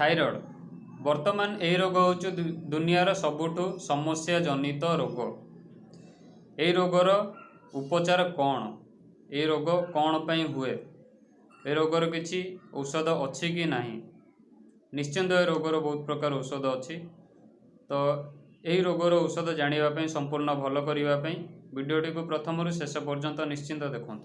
Thyroid वर्तमान यही रोग हूँ दुनियार सबुठु समस्या जनित रोग। यही रोगर उपचार कौन, ये रोग कौन पई हुए, ए रोगर किसी औषध अच्छी कि नहीं? निश्चिंत ए रोगर बहुत प्रकार औषध अच्छी। तो यही रोगर औषध जानापी संपूर्ण भल करने वीडियोटी को प्रथम शेष पर्यंत निश्चिंत देखूँ।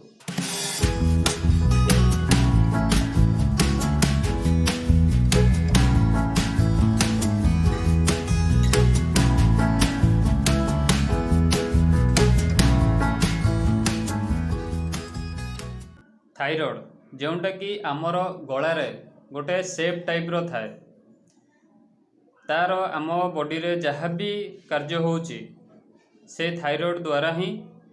थायरॉइड जोटा कि आमर गलार गोटे सेप टाइप रो थाए, तार आम बॉडी रे जहाँ भी कार्य होची से थायरॉइड द्वारा ही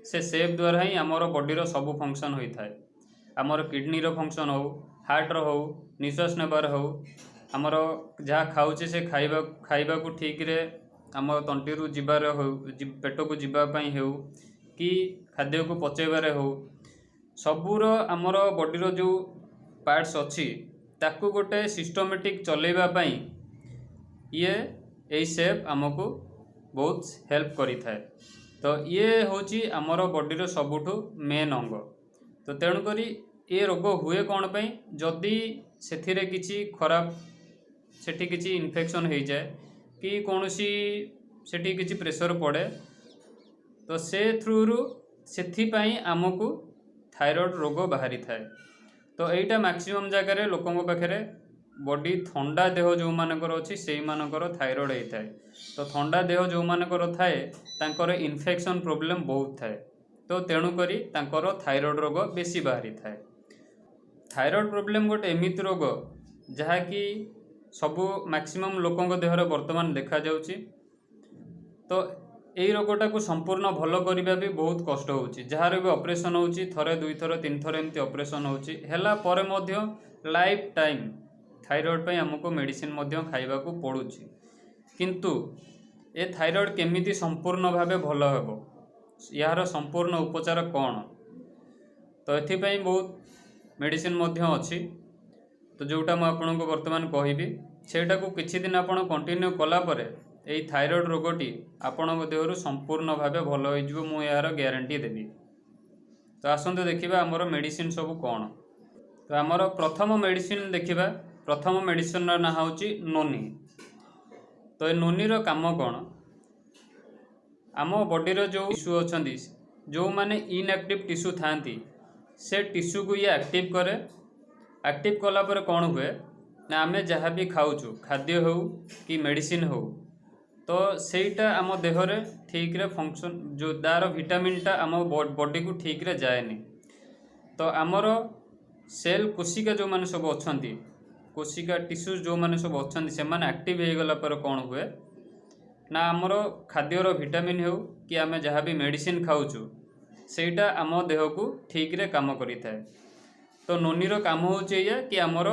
से सेप द्वारा ही आमर बॉडी रो सब फंक्शन होता है। आमर किडनी रो फंक्शन हो, हार्ट रो हो, निश्वास नेबार हो, आमर जहाँ खाऊचे से खाइबा को ठीक रे आम तंटी रु जीवार हो, पेट को जीवाई हो कि खाद्य को पचेबार हो, सबूर आमर बॉडीर जो पार्ट्स अच्छी ताकू गोटे सिस्टमेटिक चलैवाई ये यही सेप आमको बहुत हेल्प करि थाए। तो ये होची आमर बॉडीर सबुठु मेन अंग। तो तेणुक ये रोग हुए कौन पे, जदि से किसी खराब सेठी किसी इन्फेक्शन हो जाए कि कौन सी सेठी किसी प्रेशर पड़े, तो से थ्रू से आमको थायरॉइड रोग बाहरी थाए। तो यहीटा मैक्सिमम जगह लोकों पाखे बॉडी थंडा देह जो मानकर अच्छी से मानकर थायरॉइड होता है। तो थंडा देह जो मानकर थाए तांकर इन्फेक्शन प्रोब्लेम बहुत थाए। तो तेणुकरी तांकर थायरॉइड रोग बेसी बाहरी थाए। थायरॉइड प्रोब्लेम गोटे एमित रोग जहाँकि सबू मैक्सिमम लोकों देहर वर्तमान देखा जाउची। तो यही रोगटा को संपूर्ण भल करने भी बहुत कष्ट होची। जार भी ऑपरेशन होची, थरे दुई थर तीन थर एमती ऑपरेशन होची, हेला परे मध्य लाइफ टाइम थायरॉइड पे हमको मेडिसिन मध्य खाइबा को पड़ुची। किंतु ए थायरॉइड केमिति संपूर्ण भावे भल हेबो, यार संपूर्ण उपचार कौन? तो एथिपाई बहुत मेडिसिन मध्य अच्छी। तो जोटा मु आपनको वर्तमान कहबी सेटा को किछि दिन आपण कंटिन्यू कला परे यही थायरॉइड रोगटी आपण देहरु संपूर्ण भावे भल हो, मु यार ग्यारंटी देवी। तो आसंतु देखिबा हमर मेडिसिन सब कौन। तो आमर प्रथम मेडिसिन देखिबा, प्रथम मेडिसिन ना होची नोनी। तो ये नोनी रो काम कौन? आम बॉडी रो जो टिश्यू अच्छी जो माने इनएक्टिव टिश्यू थांती से टिश्यू को ये एक्टिव करे। एक्टिव कला पर कौन हुए ना, आमे जहाँ भी खाऊचु खाद्य हो कि मेडिसिन हो, तो सेटा आम देहरे ठीक रे फंक्शन जो दार विटामिनटा आम बॉडी को ठीक रे जाएनी। तो आमर सेल कोशिका जो माने सब अच्छी, कोशिका टिश्यूज जो माने सब अच्छी से माने एक्टिव हो गला पर कौन हुए ना, आमर खाद्यर विटामिन हो कि आमे जहाँ भी मेडिसिन खाऊचु सेटा आम देह को ठीक रे काम करि थाए। तो नोनीर काम होचे या कि आमर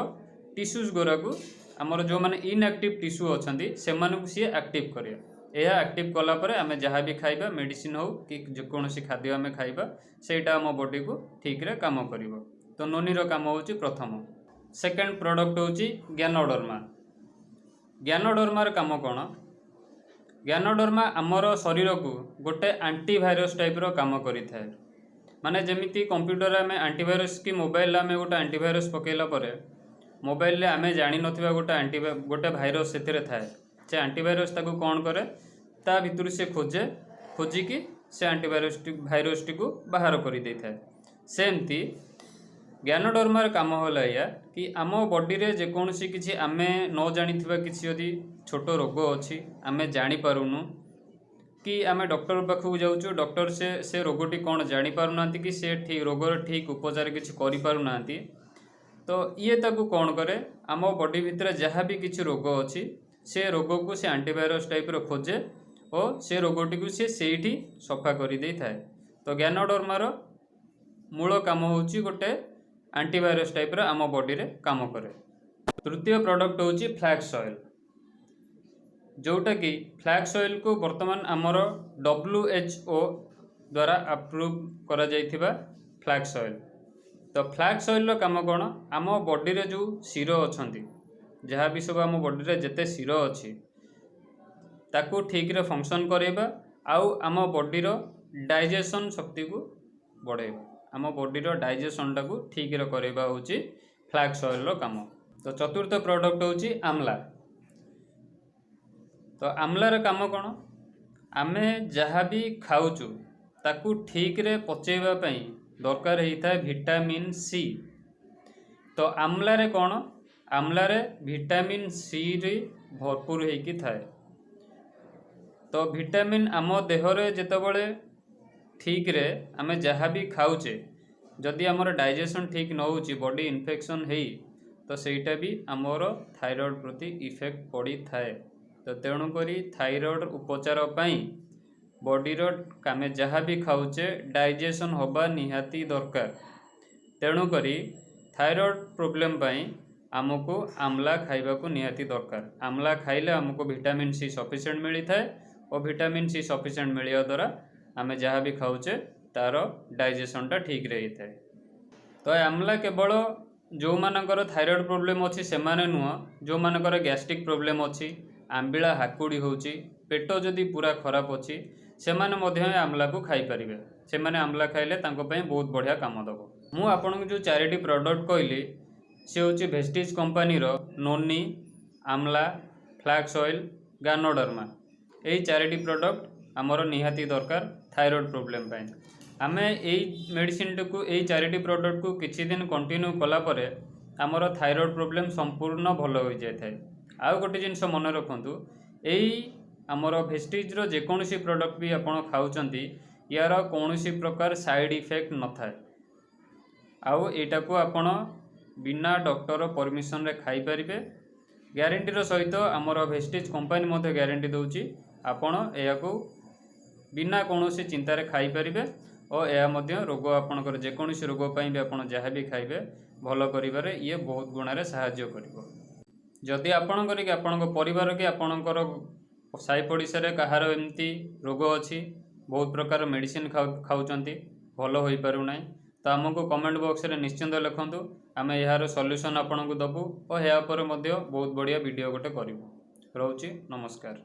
टिश्यूज गोरा को आमर जो माने इनएक्टिव टिश्यू अच्छी से सी एक्टिव करे। यह एक्टिव कला परे आमे जहाँ भी खाइबा मेडिसिन हो कि जेकोसी खाद्य आमे खाइबा सेटा आम बॉडी को ठीक रे काम करिवो। तो नोनीर काम होची प्रथम। सेकेंड प्रोडक्ट होची ज्ञानोडर्मा। ज्ञानोडर्मार काम कौन? ज्ञानोडर्मा आमर शरीर को गोटे एंटीवायरस टाइप रो काम करि थाए। माने जेमिति कंप्यूटर आमे एंटीवायरस की मोबाइल आमे गोटे एंटीवायरस पकेला परे मोबाइल आमे जानी नथिबा गोटे भाइरस से थाए, से एंटीवायरस ताको कौन करे ता भितर से खोजिकी से भाइरस टी को बाहर कर दे थाए। सेमती ज्ञानोडर्मार काम होला या कि आम बॉडी रे जेकोसी किछि आमे न जानिथिबा किछि यदि छोट रोग अच्छी आमे जानि पारुनु कि आमे डॉक्टर पाखु जाऊँ, डॉक्टर से रोगटी कौन जानी पारुना कि से ठीक रोगर ठीक उपचार किछि करि पारुना। तो ये ताकू कौन करे आम बॉडी भितर जहाँ भी किछि रोग अच्छी से रोग को से एंटीवायरस टाइप रो खोजे और से रोगटी को से सफा कर दे थाए। तो ज्ञानोडर्मार मूल काम होची गोटे एंटीवायरस टाइप रो आम बॉडी रे काम करे। तृतीय प्रोडक्ट होची फ्लैक्स ऑयल, जोटा कि फ्लैक्स ऑयल को वर्तमान आमर WHO द्वारा अप्रूव करा जाइथिबा फ्लैक्स ऑयल। तो फ्लैक्स ऑयल काम कौन? आम बॉडी रे जो शिर अच्छा जहाँ भी सब आम बॉडी रे जेते शिर अच्छी ताकू ठीक रे फंक्शन करेबा आउ आम बॉडी रो डाइजेशन शक्ति को बढ़ेबा आम बॉडी रो डाइजेशन टाकू ठीक रे करेबा होची फ्लैक्स ऑयल रो काम। तो चतुर्थ प्रोडक्ट होची आमला। तो आमलार काम कौन आमे जहाँ भी खाऊचु ताकू ठीक रे पचेबा पई दरकार होता है विटामिन सी। तो आमलारे कौन आमलारे विटामिन सी रे भरपूर होइकी थाए। तो विटामिन आम देहरे जेतबळे ठीक रे आमे जहाँ भी खाऊचे जदि आमर डाइजेशन ठीक न होची बॉडी इन्फेक्शन हेई तो सेटा भी आमर थायराइड प्रति इफेक्ट पड़ी थाए। तो तेणुकरी थायराइड उपचार पाई बॉडीर आमे जहाँ भी खाऊचे डाइजेशन होबा निहाती दरकार। तेणुकरी थायराइड प्रोब्लेम पाई आमको आमला खाइबा को निहाती दरकार। आमला खाइले आमको विटामिन सी सफिशिएंट मिली थाए और विटामिन सी सफिशिएंट मिलिया द्वारा आमे जहाँ भी खाऊचे तार डाइजेशनटा ठीक रही थाए। तो आमला केवल जो मानकर थायराइड प्रोब्लेम अच्छी से नुह जो मानकर गैस्ट्रिक प्रोब्लेम अच्छी आंबिला हाकुड़ी होची पेट जदि पूरा खराब अच्छी से आमला को खाई पारिबे। से आमला खाइले तांको पई बहुत बढ़िया काम दब। मु आपन जो 4टी प्रोडक्ट कहली से होची वेस्टिज कंपनी रो नोनी आमला फ्लैक्स ऑयल गानोडर्मा यही 4टी प्रोडक्ट आमर निहाती दरकार थायराइड प्रोब्लेम पाई। आमे यही मेडिसिन को यही 4टी प्रोडक्ट को किछि दिन कंटिन्यू कला परे आमर थायराइड प्रोब्लेम संपूर्ण भल हो जाए थाए। आउ गोटे जिनस मन रखु यही आमर वेस्टिज रो जेकोसी प्रोडक्ट भी आपण खाउचंती यार कौनसी प्रकार साइड इफेक्ट न थाए। आउ एटा को आपण बिना डॉक्टर परमिशन रे खाई परिबे। ग्यारंटी रो सहित आमर वेस्टिज कंपनी मध्य ग्यारंटी दउची आपण एया को बिना कौनसी चिंतार खाई परिबे और यह मध्य रोग आपणकर जेकोसी रोग पाई भी आपण जहाँ भी खाइबे भल करिबारे ये बहुत गुणारे सहाय्य करिवो। जदि आपणकर कि आपणक परिवार कि आपणकर साई पड़िशा रे कहार एमती रोग अच्छी बहुत प्रकार मेडिसिन खाऊचंती भल होई पारु नाही तो आमको कमेंट बॉक्स रे निश्चिंत लिखंतु आमे यार सॉल्यूशन आपणको दबु और या पर मध्य बहुत बढ़िया वीडियो गोटे करिवु। रहउची नमस्कार।